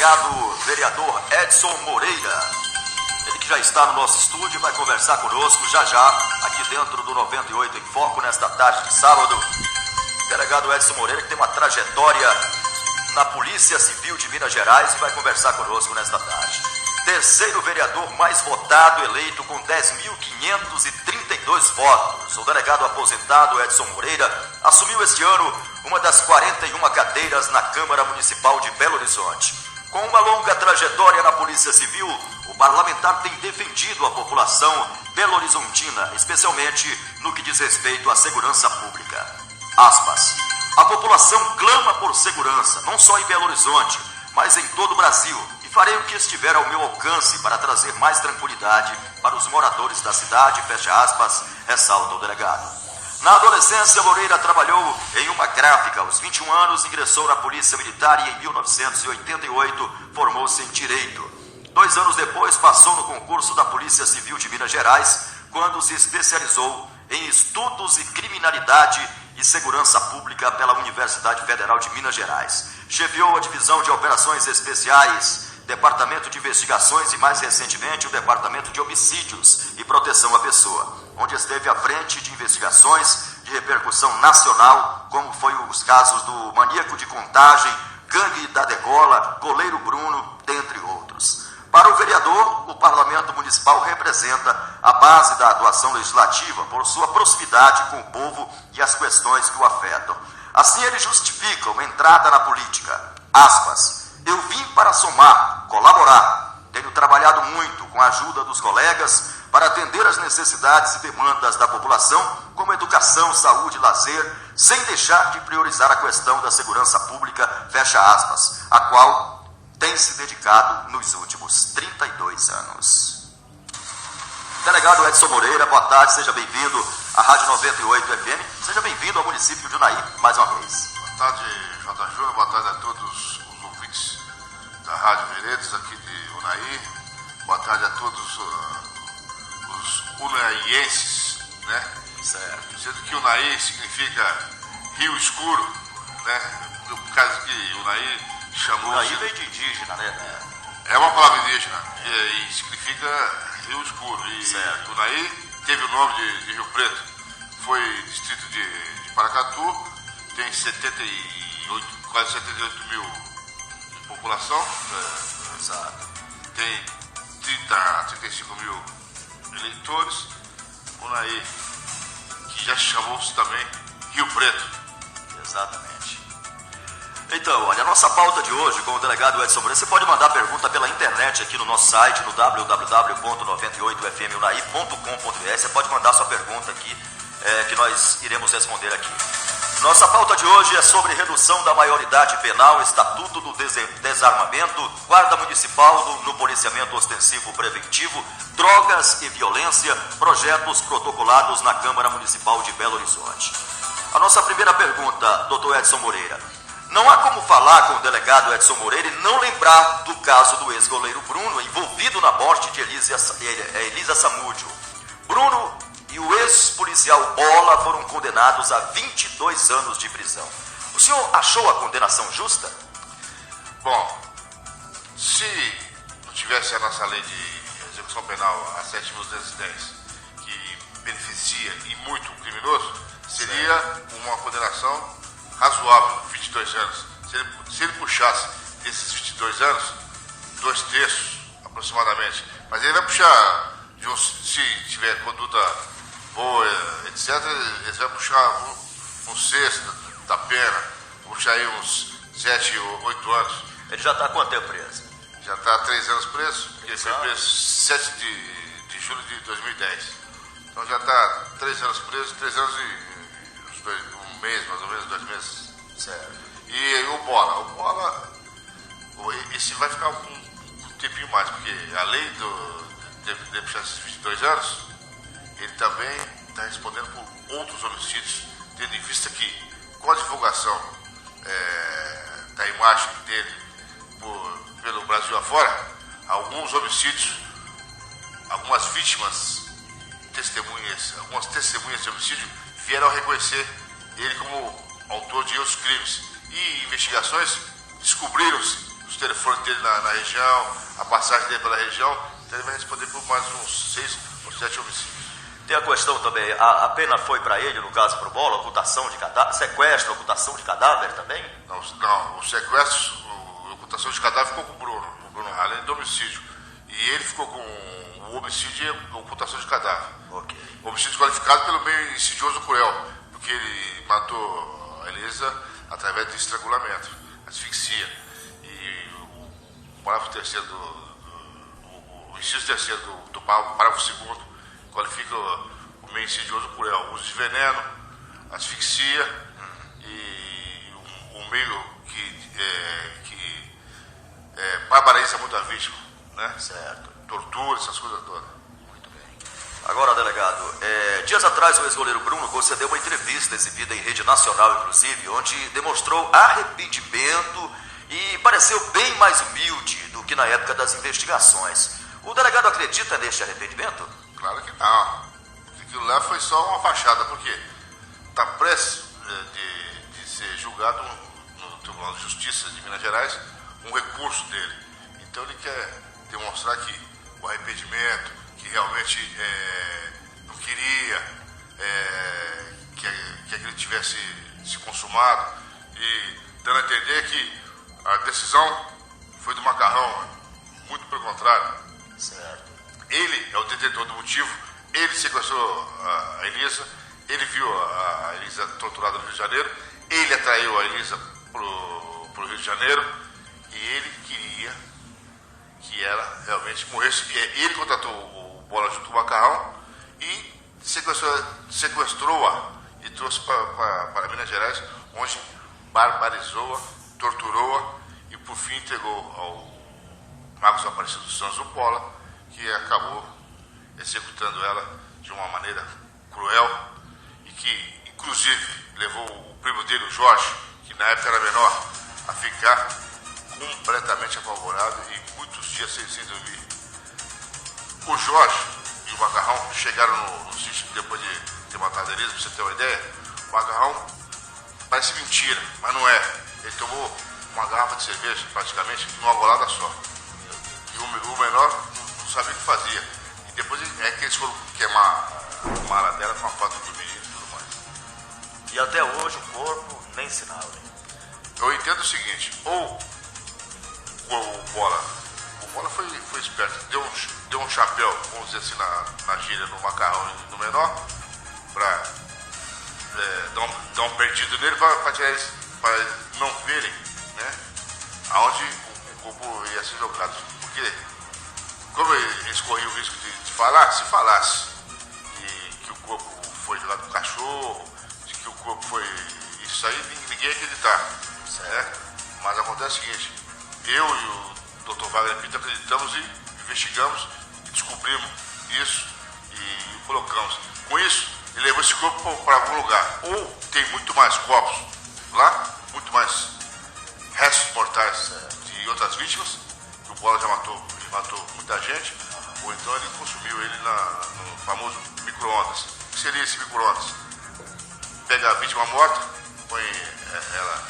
Obrigado, vereador Edson Moreira. Ele que já está no nosso estúdio vai conversar conosco já, aqui dentro do 98 em Foco, nesta tarde de sábado. Delegado Edson Moreira, que tem uma trajetória na Polícia Civil de Minas Gerais, e vai conversar conosco nesta tarde. Terceiro vereador mais votado, eleito com 10.532 votos. O delegado aposentado Edson Moreira assumiu este ano uma das 41 cadeiras na Câmara Municipal de Belo Horizonte. Com uma longa trajetória na Polícia Civil, o parlamentar tem defendido a população belo-horizontina, especialmente no que diz respeito à segurança pública. Aspas. A população clama por segurança, não só em Belo Horizonte, mas em todo o Brasil, e farei o que estiver ao meu alcance para trazer mais tranquilidade para os moradores da cidade, fecha aspas, ressalta o delegado. Na adolescência, Moreira trabalhou em uma gráfica. Aos 21 anos, ingressou na Polícia Militar e em 1988 formou-se em Direito. 2 anos depois, passou no concurso da Polícia Civil de Minas Gerais, quando se especializou em Estudos e Criminalidade e Segurança Pública pela Universidade Federal de Minas Gerais. Chefiou a Divisão de Operações Especiais, Departamento de Investigações e, mais recentemente, o Departamento de Homicídios e Proteção à Pessoa, onde esteve à frente de investigações de repercussão nacional, como foi os casos do Maníaco de Contagem, Gangue da Degola, Goleiro Bruno, dentre outros. Para o vereador, o Parlamento Municipal representa a base da atuação legislativa por sua proximidade com o povo e as questões que o afetam. Assim, ele justifica uma entrada na política. Aspas. Eu vim para somar, colaborar. Tenho trabalhado muito com a ajuda dos colegas para atender as necessidades e demandas da população, como educação, saúde e lazer, sem deixar de priorizar a questão da segurança pública, fecha aspas, a qual tem se dedicado nos últimos 32 anos. Delegado Edson Moreira, boa tarde, seja bem-vindo à Rádio 98 FM, seja bem-vindo ao município de Unai, mais uma vez. Boa tarde, J. Júnior, boa tarde a todos os ouvintes da Rádio Veredas, aqui de Unai, boa tarde a todos os unaienses, né? Certo. Sendo que Unai significa Rio Escuro, né? No caso que Unai chamou... Unai veio de indígena, né? É uma palavra indígena e significa Rio Escuro. E certo. Unai teve o nome de Rio Preto, foi distrito de Paracatu, tem 78, quase 78 mil de população, Exato. tem 35 mil eleitores. Unai, que já chamou-se também Rio Preto. Exatamente. Então, olha, a nossa pauta de hoje com o delegado Edson Moreira, você pode mandar pergunta pela internet aqui no nosso site, no www.98fmunai.com.br. Você pode mandar sua pergunta aqui, que nós iremos responder aqui. Nossa pauta de hoje é sobre redução da maioridade penal, Estatuto do Desarmamento, Guarda Municipal no Policiamento Ostensivo Preventivo, Drogas e Violência, projetos protocolados na Câmara Municipal de Belo Horizonte. A nossa primeira pergunta, doutor Edson Moreira. Não há como falar com o delegado Edson Moreira e não lembrar do caso do ex-goleiro Bruno, envolvido na morte de Elisa Samúdio. Bruno e o ex-policial Bola foram condenados a 22 anos de prisão. O senhor achou a condenação justa? Bom, se não tivesse a nossa lei de execução penal, a 7.210, que beneficia e muito o criminoso, seria uma condenação razoável, 22 anos. Se ele puxasse desses 22 anos, 2/3 aproximadamente, mas ele vai puxar, se tiver conduta boa, etc., ele vai puxar um sexto da pena, puxar aí uns 7 ou 8 anos. Ele já está há quanto tempo preso? Já está há 3 anos preso, porque ele foi preso 7 de julho de 2010. Então já está 3 anos preso, 3 anos e um mês, mais ou menos, 2 meses. Certo. E o Bola, esse vai ficar um tempinho mais, porque além de puxar esses 22 anos, ele também está respondendo por outros homicídios, tendo em vista que, com a divulgação da imagem dele pelo Brasil afora, alguns homicídios, algumas vítimas, algumas testemunhas de homicídio vieram a reconhecer ele como autor de outros crimes. E investigações descobriram-se os telefones dele na região, a passagem dele pela região. Então ele vai responder por mais uns 6 ou 7 homicídios. Tem a questão também, a pena foi para ele, no caso pro Bola, ocultação de cadáver, sequestro, ocultação de cadáver também? Não, o sequestro, a ocultação de cadáver ficou com o Bruno, além do homicídio. E ele ficou com o homicídio e a ocultação de cadáver. Ok. O homicídio qualificado pelo meio insidioso cruel, porque ele matou a Elisa através de estrangulamento, asfixia. E o parágrafo terceiro o inciso terceiro do parágrafo segundo qualifica o meio insidioso cruel, uso de veneno, asfixia e o meio que barbariza muito a vítima, né? Certo. Tortura, essas coisas todas. Muito bem. Agora, delegado, dias atrás o ex-goleiro Bruno concedeu uma entrevista exibida em rede nacional, inclusive, onde demonstrou arrependimento e pareceu bem mais humilde do que na época das investigações. O delegado acredita neste arrependimento? Claro que não. Aquilo lá foi só uma fachada, porque está prestes de ser julgado no Tribunal de Justiça de Minas Gerais um recurso dele. Então ele quer demonstrar que o arrependimento, que realmente não queria que aquilo tivesse se consumado, e dando a entender que a decisão foi do Macarrão, muito pelo contrário. Certo. Ele é o detentor do motivo, ele sequestrou a Elisa, ele viu a Elisa torturada no Rio de Janeiro, ele atraiu a Elisa pro Rio de Janeiro e ele queria que ela realmente morresse. Ele contratou o Bola junto com o Macarrão e sequestrou-a e trouxe para Minas Gerais, onde barbarizou-a, torturou-a e por fim entregou ao Marcos Aparecido dos Santos, o Bola, que acabou executando ela de uma maneira cruel e que, inclusive, levou o primo dele, o Jorge, que na época era menor, a ficar completamente apavorado e muitos dias sem dormir. O Jorge e o Macarrão chegaram no sítio depois de ter matado a Elisa, pra você ter uma ideia. O Macarrão parece mentira, mas não é. Ele tomou uma garrafa de cerveja, praticamente, numa golada só. E o menor não sabia o que fazia. E depois é que eles foram queimar a mala dela com a foto do menino e tudo mais. E até hoje o corpo nem sinal, né? Eu entendo o seguinte, ou o Bola foi esperto, deu um chapéu, vamos dizer assim, na gíria, no Macarrão e no menor, para dar um perdido nele, para tirar eles, para eles não verem, né, aonde o corpo ia ser jogado. Porque, como eles corriam o risco de falar, se falasse e que o corpo foi jogado pro cachorro, de que o corpo foi isso aí, ninguém ia acreditar, né? Mas acontece o seguinte, eu e o Dr. Wagner Pinto acreditamos e investigamos e descobrimos isso e colocamos. Com isso, ele levou esse corpo para algum lugar. Ou tem muito mais corpos lá, muito mais restos mortais de outras vítimas, que o Bola já matou, ele matou muita gente, ou então ele consumiu ele no famoso micro-ondas. O que seria esse micro-ondas? Pega a vítima morta, põe ela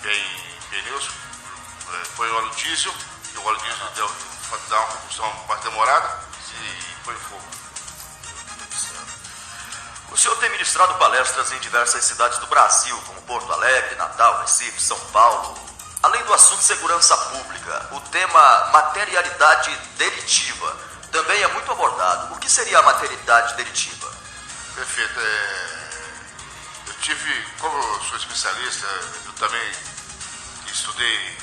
em pneus, põe óleo diesel, e o óleo diesel dá uma combustão mais demorada e põe fogo. O senhor tem ministrado palestras em diversas cidades do Brasil, como Porto Alegre, Natal, Recife, São Paulo. Além do assunto segurança pública, o tema materialidade delitiva também é muito abordado. O que seria a materialidade delitiva? Perfeito. Eu tive, como eu sou especialista, eu também estudei,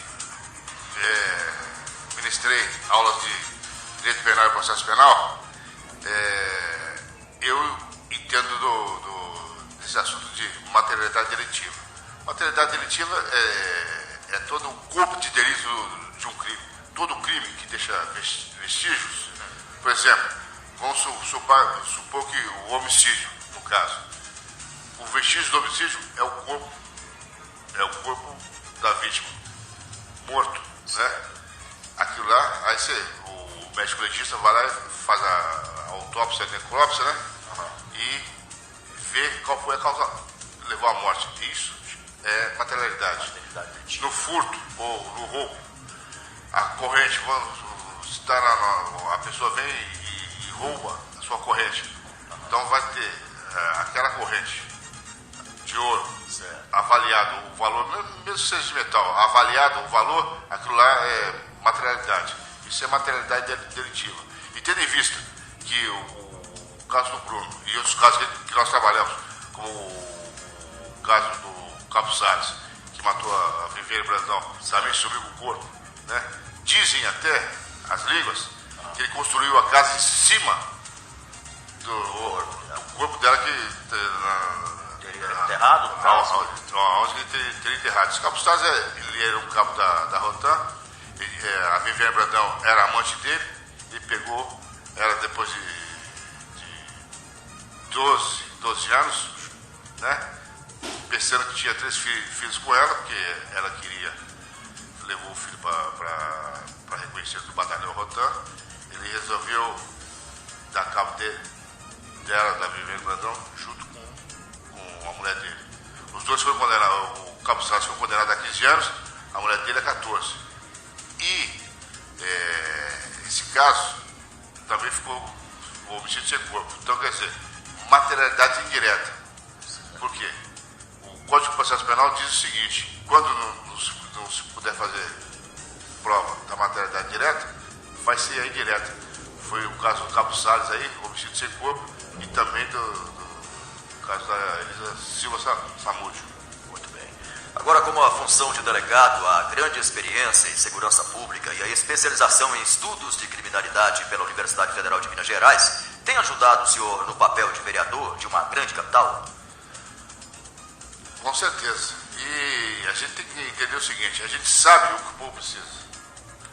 ministrei aulas de direito penal e processo penal. Eu entendo desse assunto de materialidade delitiva. Materialidade delitiva é todo o corpo de delito de um crime. Todo crime que deixa vestígios. Por exemplo, vamos supor que o homicídio, no caso, o vestígio do homicídio é o corpo da vítima morto, né? Aquilo lá, aí o médico legista vai lá e faz a autópsia, a necrópsia, né? E vê qual foi a causa que levou à morte. Isso é materialidade. No furto ou no roubo, a corrente, a pessoa vem e rouba a sua corrente. Então vai ter aquela corrente de ouro, avaliado o valor, mesmo seja de metal, avaliado o valor, aquilo lá é materialidade. Isso é materialidade delitiva. E tendo em vista que o caso do Bruno e outros casos que nós trabalhamos, como o caso do Cabo Salles, que matou a Viviane Brandão, também sumiu com o corpo, né? Dizem até as línguas que ele construiu a casa em cima do corpo dela, que Teria enterrado, no caso? Onde ele teria enterrado. Esse Cabo Salles, ele era um cabo da Rotan, a Viviane Brandão era amante dele, ele pegou ela depois de 12 anos, né? Pensando que tinha 3 filhos com ela, porque ela levou o filho para reconhecer do batalhão Rotan. Ele resolveu dar cabo dela, da Viviane Brandão, junto com a mulher dele. Os dois foram condenados, o Cabo Salles foi condenado a 15 anos, a mulher dele a 14. E esse caso também ficou homicídio sem corpo. Então, quer dizer, materialidade indireta. Por quê? O Código de Processo Penal diz o seguinte: quando não se puder fazer prova da materialidade direta, vai ser a indireta. Foi o caso do Cabo Salles aí, homicídio sem corpo, e também do caso da Elisa Silva Samúdio. Muito bem. Agora, como a função de delegado, a grande experiência em segurança pública e a especialização em estudos de criminalidade pela Universidade Federal de Minas Gerais, tem ajudado o senhor no papel de vereador de uma grande capital? Com certeza. E a gente tem que entender o seguinte: a gente sabe o que o povo precisa.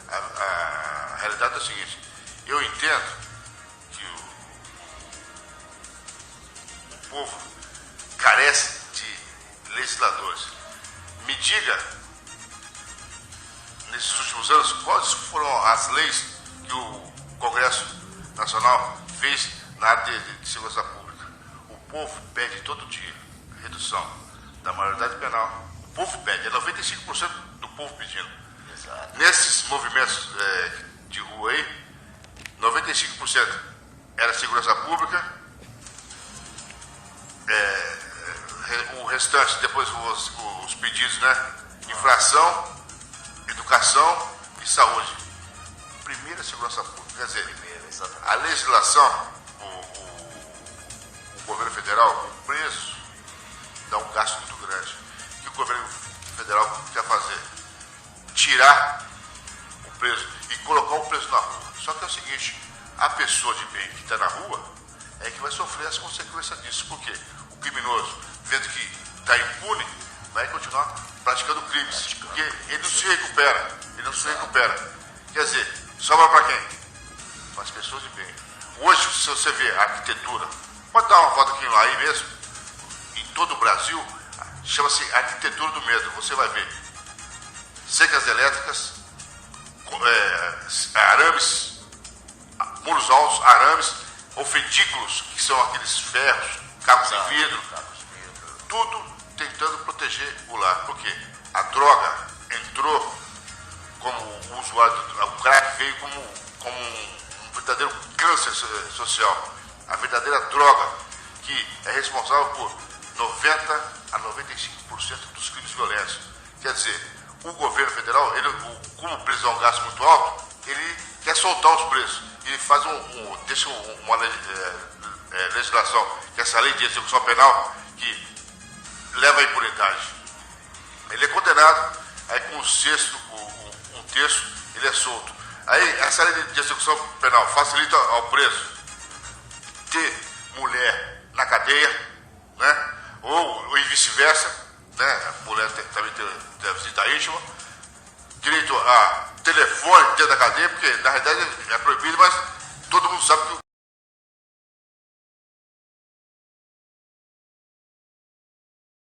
A realidade é o seguinte: eu entendo que o povo carece de legisladores. Me diga, nesses últimos anos, quais foram as leis que o Congresso Nacional fez na área de segurança pública. O povo pede todo dia redução da maioridade penal. O povo pede, é 95% do povo pedindo. Exato. Nesses movimentos de rua aí, 95% era segurança pública, o restante, depois os pedidos, né? Infração, educação e saúde. Primeira segurança pública, quer dizer, a legislação, o governo federal, o preço, dá um gasto muito grande. O que o governo federal quer fazer? Tirar o preso e colocar o preso na rua. Só que é o seguinte: a pessoa de bem que está na rua é que vai sofrer as consequências disso. Por quê? O criminoso, vendo que está impune, vai continuar praticando crimes, porque ele não se recupera. Quer dizer, sobra para quem? Para as pessoas de bem. Hoje, se você vê a arquitetura, pode dar uma volta aqui lá aí mesmo, em todo o Brasil, chama-se arquitetura do medo. Você vai ver cercas elétricas, arames, muros altos, arames, ofedículos, que são aqueles ferros, cabos de vidro, tudo tentando proteger o lar. Por quê? A droga entrou como o usuário, o crack veio como um verdadeiro câncer social. A verdadeira droga que é responsável por 90 a 95% dos crimes violentos. Quer dizer, o governo federal, como o preço é um gasto muito alto, ele quer soltar os preços. Ele faz deixa uma legislação, que é essa lei de execução penal, que leva à impunidade. Ele é condenado, aí com um terço, ele é solto. Aí essa lei de execução penal facilita ao preso ter mulher na cadeia, né? Ou vice-versa, né? A mulher também tem a visita íntima, direito a telefone dentro da cadeia, porque na realidade é proibido, mas todo mundo sabe que